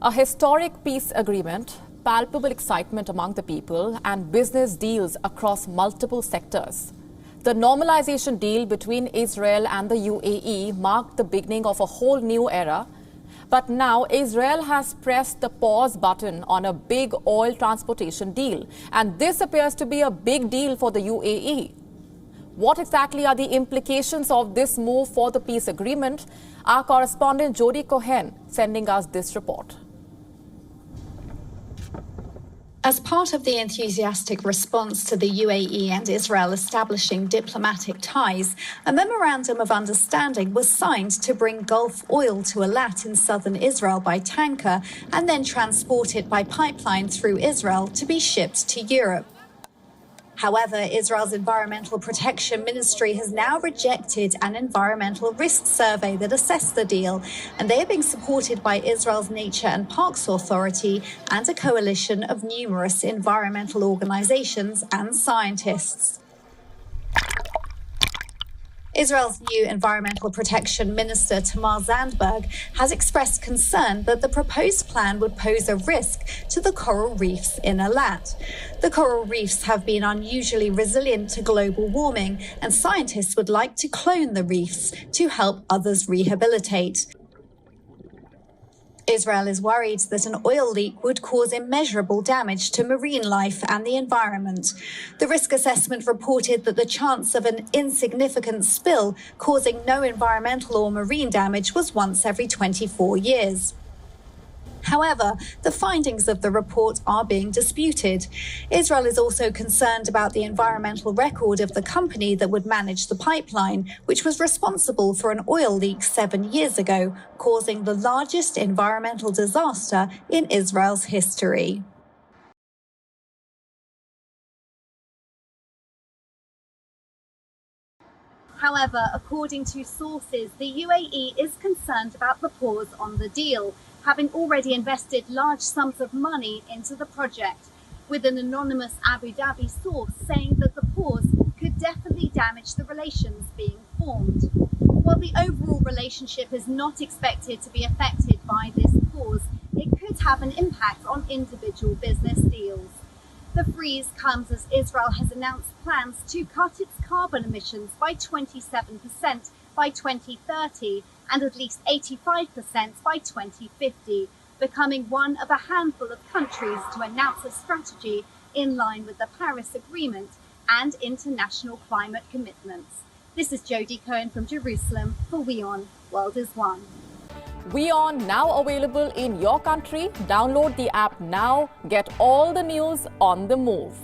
A historic peace agreement, palpable excitement among the people, and business deals across multiple sectors. The normalization deal between Israel and the UAE marked the beginning of a whole new era. But now Israel has pressed the pause button on a big oil transportation deal. And this appears to be a big deal for the UAE. What exactly are the implications of this move for the peace agreement? Our correspondent Jody Cohen sending us this report. As part of the enthusiastic response to the UAE and Israel establishing diplomatic ties, a memorandum of understanding was signed to bring Gulf oil to Eilat in southern Israel by tanker and then transport it by pipeline through Israel to be shipped to Europe. However, Israel's Environmental Protection Ministry has now rejected an environmental risk survey that assessed the deal, and they are being supported by Israel's Nature and Parks Authority and a coalition of numerous environmental organizations and scientists. Israel's new Environmental Protection Minister, Tamar Zandberg, has expressed concern that the proposed plan would pose a risk to the coral reefs in Eilat. The coral reefs have been unusually resilient to global warming, and scientists would like to clone the reefs to help others rehabilitate. Israel is worried that an oil leak would cause immeasurable damage to marine life and the environment. The risk assessment reported that the chance of an insignificant spill causing no environmental or marine damage was once every 24 years. However, the findings of the report are being disputed. Israel is also concerned about the environmental record of the company that would manage the pipeline, which was responsible for an oil leak 7 years ago, causing the largest environmental disaster in Israel's history. However, according to sources, the UAE is concerned about the pause on the deal, having already invested large sums of money into the project, with an anonymous Abu Dhabi source saying that the pause could definitely damage the relations being formed. While the overall relationship is not expected to be affected by this pause, it could have an impact on individual business deals. The freeze comes as Israel has announced plans to cut its carbon emissions by 27% by 2030 and at least 85% by 2050, becoming one of a handful of countries to announce a strategy in line with the Paris Agreement and international climate commitments. This is Jody Cohen from Jerusalem for WION World is One. WION now available in your country. Download the app now. Get all the news on the move.